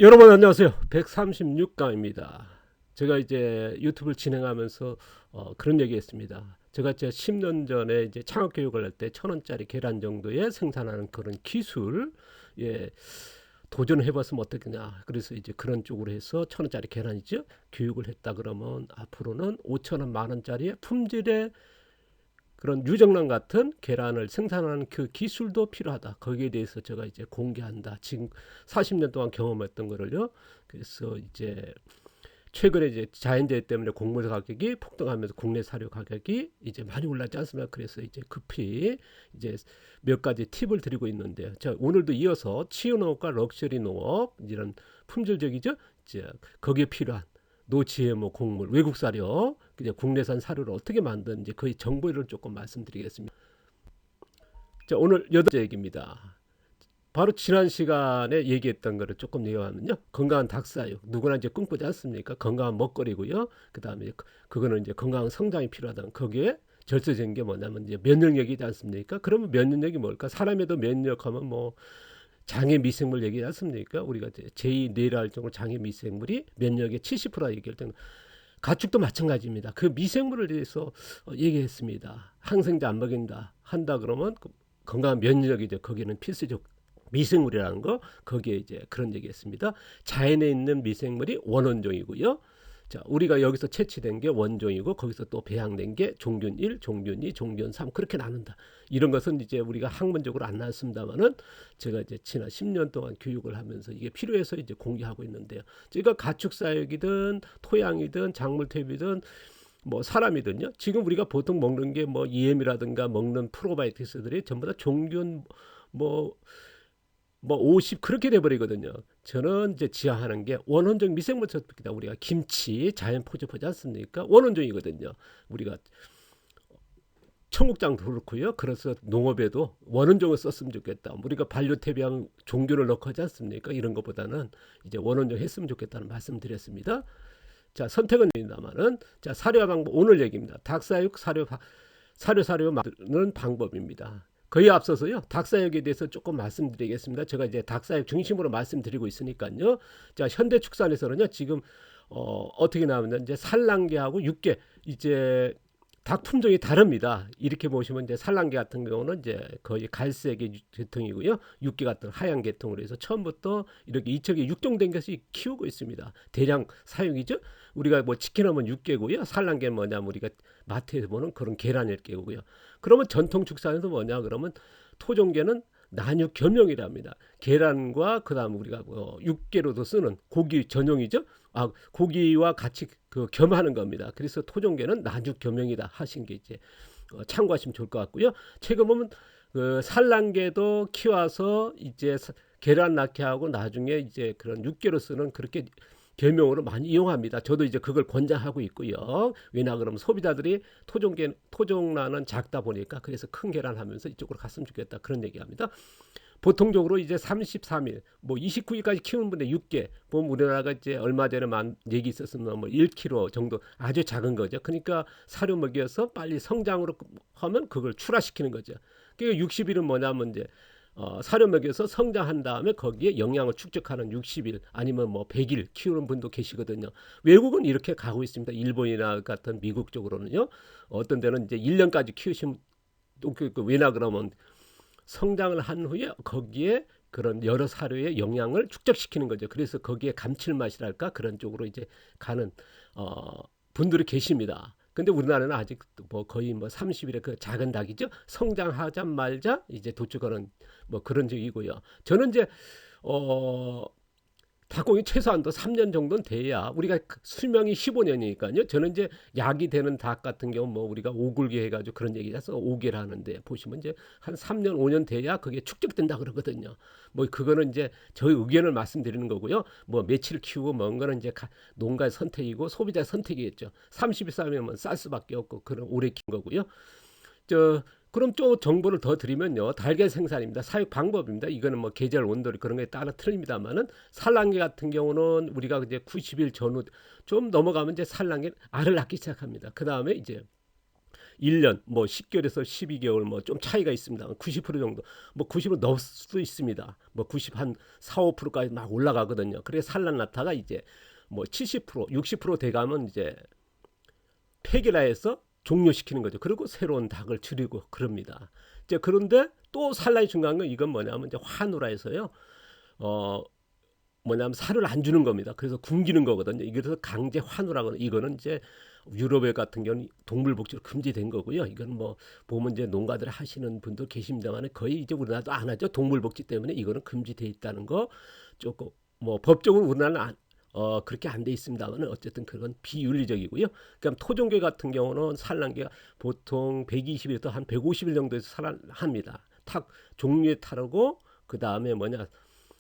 여러분 안녕하세요. 136강입니다. 제가 이제 유튜브를 진행하면서 그런 얘기했습니다. 제가 이제 10년 전에 이제 창업 교육을 할 때 1,000원짜리 계란 정도에 생산하는 그런 기술, 예, 도전해봤으면 어떻겠냐. 그래서 이제 그런 쪽으로 해서 1,000원짜리 계란이죠. 교육을 했다 그러면 앞으로는 5,000원, 만 원짜리의 품질의 그런 유정란 같은 계란을 생산하는 그 기술도 필요하다. 거기에 대해서 제가 이제 공개한다. 지금 40년 동안 경험했던 거를요. 그래서 이제 최근에 이제 자연재해 때문에 곡물 가격이 폭등하면서 국내 사료 가격이 이제 많이 올랐지 않습니까? 그래서 이제 급히 이제 몇 가지 팁을 드리고 있는데요. 자, 오늘도 이어서 치유농업과 럭셔리 농업 이런 품질적이죠. 이제 거기에 필요한 노GMO 곡물, 외국 사료, 그냥 국내산 사료를 어떻게 만드는지 거의 정보를 조금 말씀드리겠습니다. 자, 오늘 여덟 번째 얘기입니다. 바로 지난 시간에 얘기했던 거를 조금 얘기하면요. 건강한 닭사육. 누구나 이제 꿈꾸지 않습니까? 건강한 먹거리고요. 그 다음에 그거는 이제 건강한 성장이 필요하다는 거기에 절세된 게 뭐냐면 이제 면역력이지 않습니까? 그러면 면역력이 뭘까? 사람에도 면역하면 뭐 장애 미생물 얘기하지 않습니까? 우리가 제2 뇌랄종을 장애 미생물이 면역의 70% 얘기할 가축도 마찬가지입니다. 그 미생물을 대해서 얘기했습니다. 항생제 안 먹인다 한다 그러면 건강한 면역이죠. 거기는 필수적 미생물이라는 거 거기에 이제 그런 얘기했습니다. 자연에 있는 미생물이 원원종이고요. 자, 우리가 여기서 채취된 게 원종이고 거기서 또 배양된 게 종균 1, 종균 2, 종균 3 그렇게 나눈다. 이런 것은 이제 우리가 학문적으로 안 나왔습니다만은 제가 이제 지난 10년 동안 교육을 하면서 이게 필요해서 이제 공개하고 있는데요. 제가 가축 사육이든 토양이든 작물 퇴비든 뭐 사람이든요. 지금 우리가 보통 먹는 게 뭐 EM이라든가 먹는 프로바이오틱스들이 전부 다 종균 뭐 50 그렇게 돼버리거든요. 저는 이제 지향하는 게 원원적 미생물 섭입니다. 우리가 김치 자연 포접하지 않습니까? 원원종이거든요. 우리가 청국장도 그렇고요. 그래서 농업에도 원원종을 썼으면 좋겠다. 우리가 반려태비하면 종균을 넣고 하지 않습니까? 이런 것보다는 이제 원원종 했으면 좋겠다는 말씀드렸습니다. 자, 선택은 있다만은 자, 사료 방법 오늘 얘기입니다. 닭사육 사료 만드는 방법입니다. 거의 앞서서요. 닭사육에 대해서 조금 말씀드리겠습니다. 제가 이제 닭사육 중심으로 말씀드리고 있으니까요. 자, 현대축산에서는요. 지금 어떻게 나오면 이제 산란계하고 육계 이제 닭 품종이 다릅니다. 이렇게 보시면 이제 산란계 같은 경우는 이제 거의 갈색의 계통이고요. 육계 같은 하얀 계통으로 해서 처음부터 이렇게 이쪽에 육종된 것이 키우고 있습니다. 대량 사육이죠. 우리가 뭐 치킨하면 육계고요. 산란계는 뭐냐면 우리가 마트에서 보는 그런 계란일 계고요. 그러면 전통 축산에서 뭐냐 그러면 토종계는 난육 겸용이랍니다. 계란과 그다음 우리가 뭐 육계로도 쓰는 고기 전용이죠. 아, 고기와 같이 그 겸하는 겁니다. 그래서 토종계는 난육 겸용이다 하신 게 이제 참고하시면 좋을 것 같고요. 최근 보면 그 산란계도 키워서 이제 계란 낳게 하고 나중에 이제 그런 육계로 쓰는 그렇게 계명으로 많이 이용합니다. 저도 이제 그걸 권장하고 있고요. 왜냐 그러면 소비자들이 토종란은 작다 보니까 그래서 큰 계란 하면서 이쪽으로 갔으면 좋겠다 그런 얘기합니다. 보통적으로 이제 33일, 뭐 29일까지 키우는 분들 6개. 보면 우리나라가 이제 얼마 전에 얘기 있었으면 뭐 1kg 정도 아주 작은 거죠. 그러니까 사료 먹여서 빨리 성장으로 하면 그걸 출하시키는 거죠. 그러니까 60일은 뭐냐면 이제 사료 먹여서 성장한 다음에 거기에 영양을 축적하는 60일 아니면 뭐 100일 키우는 분도 계시거든요. 외국은 이렇게 가고 있습니다. 일본이나 같은 미국 쪽으로는요. 어떤 데는 이제 1년까지 키우시면 왜냐 그러면 성장을 한 후에 거기에 그런 여러 사료의 영양을 축적시키는 거죠. 그래서 거기에 감칠맛이랄까 그런 쪽으로 이제 가는 분들이 계십니다. 근데 우리나라는 아직 뭐 거의 뭐 30일에 그 작은 닭이죠. 성장하자마자 이제 도축하는 뭐 그런 적이고요. 저는 이제 닭공이 최소한도 3년 정도는 돼야 우리가 수명이 15년이니까요. 저는 이제 약이 되는 닭 같은 경우 뭐 우리가 오굴계 해가지고 그런 얘기라서 오계를 하는데 보시면 이제 한 3년 5년 돼야 그게 축적된다 그러거든요. 뭐 그거는 이제 저희 의견을 말씀드리는 거고요. 뭐 며칠 키우고 뭔 거는 이제 농가의 선택이고 소비자의 선택이겠죠. 30일 싸면 쌀 수밖에 없고 그런 오래 킨 거고요. 그럼 또 정보를 더 드리면요. 달걀 생산입니다. 사육 방법입니다. 이거는 뭐 계절 온도 그런 거에 따라 틀립니다만은 산란계 같은 경우는 우리가 이제 90일 전후 좀 넘어가면 이제 산란계 알을 낳기 시작합니다. 그 다음에 이제 1년 뭐 10개월에서 12개월 뭐 좀 차이가 있습니다. 90% 정도 뭐 90% 넘을 수도 있습니다. 뭐 90 한 4, 5%까지 막 올라가거든요. 그래서 산란나타가 이제 뭐 70% 60% 돼가면 이제 폐기라해서 종료시키는 거죠. 그리고 새로운 닭을 줄이고 그럽니다. 이제 그런데 또 산란이 중요한 건 이건 뭐냐면 이제 환우라해서요. 뭐냐면 살을 안 주는 겁니다. 그래서 굶기는 거거든요. 이래서 강제 환우라고 이거는 이제 유럽에 같은 경우는 동물 복지로 금지된 거고요. 이건 뭐 보면 이제 농가들 하시는 분도 계십니다만 거의 이제 우리나라도 안 하죠. 동물 복지 때문에 이거는 금지돼 있다는 거 조금 뭐 법적으로 우리나라는 그렇게 안 돼 있습니다만 어쨌든 그건 비윤리적이고요. 그럼 토종개 같은 경우는 산란계가 보통 120일에서 한 150일 정도에서 산란합니다. 탁 종류에 따르고 그 다음에 뭐냐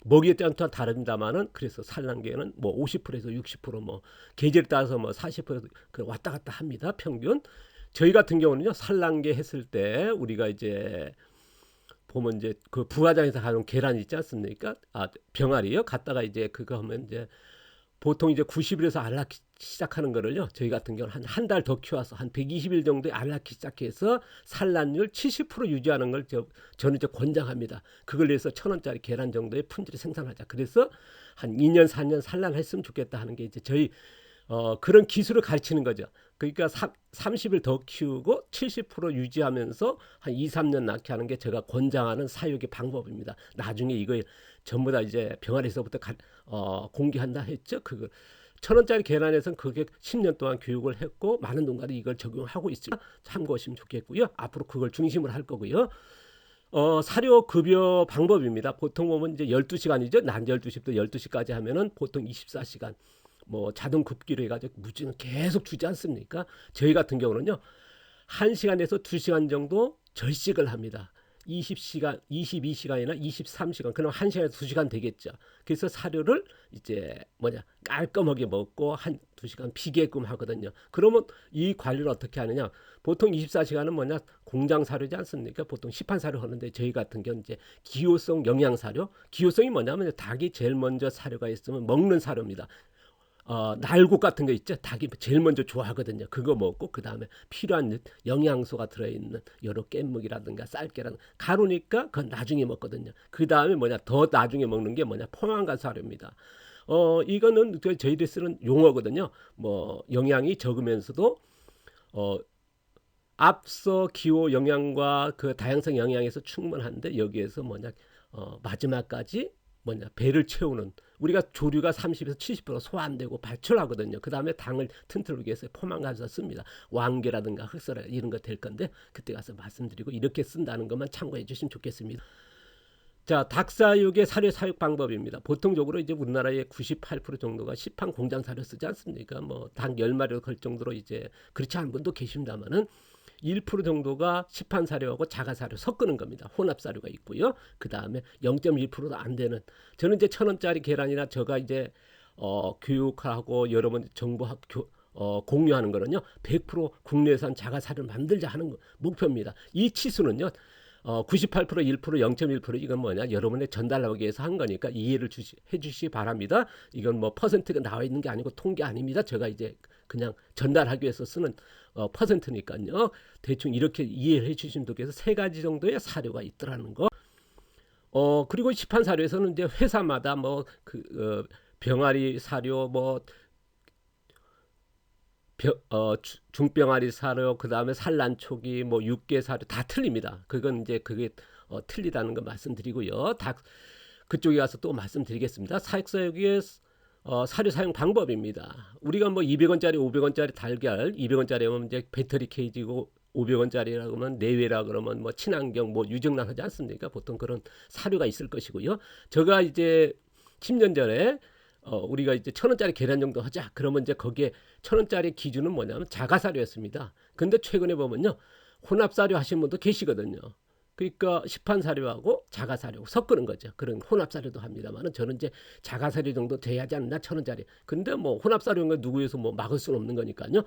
먹이에 따라 다릅니다만은 그래서 산란계는 뭐 50%에서 60%뭐 계절에 따라서 뭐 40% 왔다 갔다 합니다. 평균. 저희 같은 경우는요 산란계 했을 때 우리가 이제 보면 이제 그 부화장에서 가져온 계란 있지 않습니까? 병아리요. 갖다가 이제 그거 하면 이제 보통 이제 90일에서 알 낳기 시작하는 거를요. 저희 같은 경우는 한 달 더 키워서 한 120일 정도에 알 낳기 시작해서 산란율 70% 유지하는 걸 저는 이제 권장합니다. 그걸 위해서 1,000원짜리 계란 정도의 품질을 생산하자. 그래서 한 2년 4년 산란했으면 좋겠다 하는 게 이제 저희 그런 기술을 가르치는 거죠. 그러니까 30일 더 키우고 70% 유지하면서 한 2, 3년 낳게 하는 게 제가 권장하는 사육의 방법입니다. 나중에 이거 전부 다 이제 병아리에서부터 공개한다 했죠. 그거 1,000원짜리 계란에서는 그게 10년 동안 교육을 했고 많은 농가들이 이걸 적용하고 있으니까 참고하시면 좋겠고요. 앞으로 그걸 중심으로 할 거고요. 사료 급여 방법입니다. 보통 보면 이제 12시간이죠. 낮 12시부터 12시까지 하면은 보통 24시간 뭐 자동 급기로 해가지고 무지는 계속 주지 않습니까? 저희 같은 경우는요 1시간에서 2시간 정도 절식을 합니다. 20시간, 22시간이나 23시간, 그럼 1시간에서 2시간 되겠죠. 그래서 사료를 이제 깔끔하게 먹고 한 2시간 피게끔 하거든요. 그러면 이 관리를 어떻게 하느냐? 보통 24시간은 공장 사료지 않습니까? 보통 시판 사료 하는데 저희 같은 경우는 이제 기호성 영양 사료. 기호성이 뭐냐면 닭이 제일 먼저 사료가 있으면 먹는 사료입니다. 날국 같은 거 있죠. 닭이 제일 먼저 좋아하거든요. 그거 먹고 그 다음에 필요한 영양소가 들어있는 여러 깻묵이라든가 쌀계라든가 가루니까 그건 나중에 먹거든요. 그 다음에 더 나중에 먹는 게 포만감 사료입니다. 이거는 저희들이 쓰는 용어거든요. 뭐 영양이 적으면서도 앞서 기호 영양과 그 다양성 영양에서 충분한데 여기에서 마지막까지 배를 채우는 우리가 조류가 30에서 70% 소화 안 되고 발출하거든요. 그 다음에 당을 튼튼하게 해서 포만 가서 씁니다. 왕계라든가 흑설화 이런 거 될 건데 그때 가서 말씀드리고 이렇게 쓴다는 것만 참고해 주시면 좋겠습니다. 자, 닭사육의 사료 사육 방법입니다. 보통적으로 이제 우리나라의 98% 정도가 시판 공장 사료 쓰지 않습니까? 뭐 닭 10마리로 걸 정도로 이제 그렇지 않은 분도 계십니다만은 1% 정도가 시판 사료하고 자가 사료 섞는 겁니다. 혼합 사료가 있고요. 그 다음에 0.1%도 안 되는 저는 이제 1,000원짜리 계란이나 제가 이제 교육하고 여러 번 정보 공유하는 거는요. 100% 국내산 자가 사료를 만들자 하는 목표입니다. 이 치수는요. 98% 1% 0.1% 이건 여러분의 전달하기 위해서 한 거니까 이해를 해주시기 바랍니다. 이건 뭐 퍼센트가 나와 있는 게 아니고 통계 아닙니다. 제가 이제 그냥 전달하기 위해서 쓰는 퍼센트니까요. 대충 이렇게 이해를 해주시면 좋겠어요. 세 가지 정도의 사료가 있더라는 거. 그리고 시판 사료에서는 이제 회사마다 병아리 사료 중병아리 사료, 그 다음에 산란 초기, 육개 사료 다 틀립니다. 그건 이제 그게 틀리다는 거 말씀드리고요. 그쪽에 가서 또 말씀드리겠습니다. 사육사육의 사료 사용 방법입니다. 우리가 200원짜리, 500원짜리 달걀, 200원짜리 하면 이제 배터리 케이지고 500원짜리라고 하면 내외라 그러면 친환경 유정란 하지 않습니까? 보통 그런 사료가 있을 것이고요. 제가 이제 10년 전에 우리가 이제 1,000원짜리 계란 정도 하자. 그러면 이제 거기에 1,000원짜리 기준은 뭐냐면 자가사료였습니다. 근데 최근에 보면요. 혼합사료 하시는 분도 계시거든요. 그러니까 시판 사료하고 자가사료 섞는 거죠. 그런 혼합사료도 합니다만 저는 이제 자가사료 정도 돼야지 않나 1,000원짜리. 근데 혼합사료인 거 누구에서 막을 수는 없는 거니까요.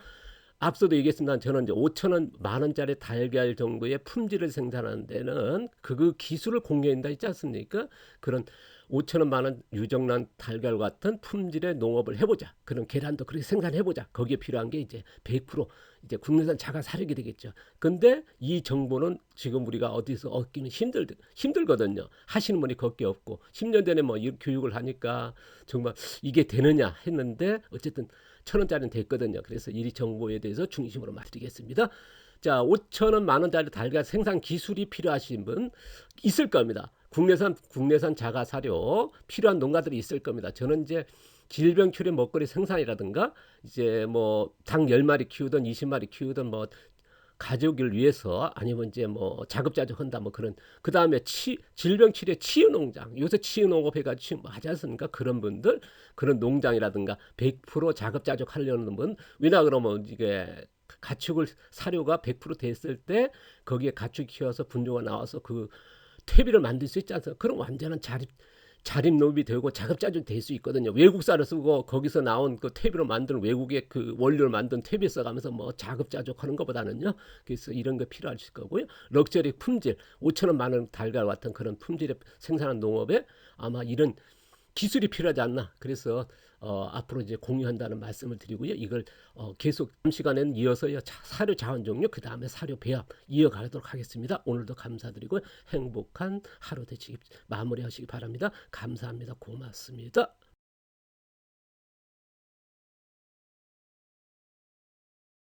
앞서도 얘기했습니다. 저는 이제 5,000원, 10,000원짜리 달걀 정도의 품질을 생산하는 데는 그 기술을 공유한다 있지 않습니까? 그런 5천 원만 원 유정란 달걀 같은 품질의 농업을 해보자. 그런 계란도 그렇게 생산해보자. 거기에 필요한 게 이제 100% 이제 국내산 자가 사료가 되겠죠. 근데 이 정보는 지금 우리가 어디서 얻기는 힘들거든요. 하시는 분이 거기 없고 10년 전에 뭐 이 교육을 하니까 정말 이게 되느냐 했는데 어쨌든 1,000원짜리는 됐거든요. 그래서 이 정보에 대해서 중심으로 말드리겠습니다. 자, 5천 원, 만 원짜리 달걀 생산 기술이 필요하신 분 있을 겁니다. 국내산 자가 사료 필요한 농가들이 있을 겁니다. 저는 이제 질병 출현 먹거리 생산이라든가 이제 뭐 닭 10마리 키우든 20마리 키우든 뭐 가족을 위해서 아니면 이제 뭐 자급자족 한다 뭐 그런 그다음에 질병 치료 치유 농장 요새 치유 농업 해가지고 뭐 하지 않습니까? 그런 분들 그런 농장이라든가 100% 자급자족 하려는 분 왜냐 그러면 이게 가축을 사료가 100% 됐을 때 거기에 가축 키워서 분뇨가 나와서 그 퇴비를 만들 수 있지 않습니까? 그럼 완전한 자립농업이 되고 자급자족이 될 수 있거든요. 외국산을 쓰고 거기서 나온 그 퇴비로 만든 외국의 그 원료를 만든 퇴비 써가면서 뭐 자급자족하는 것보다는요. 그래서 이런 거 필요하실 거고요. 럭셔리 품질 5천 원, 만 원 달걀 같은 그런 품질의 생산한 농업에 아마 이런 기술이 필요하지 않나. 그래서 앞으로 이제 공유한다는 말씀을 드리고요. 이걸 계속 다음 시간에는 이어서요. 사료 자원 종류 그 다음에 사료 배합 이어가도록 하겠습니다. 오늘도 감사드리고 행복한 하루 되시기 마무리하시기 바랍니다. 감사합니다. 고맙습니다.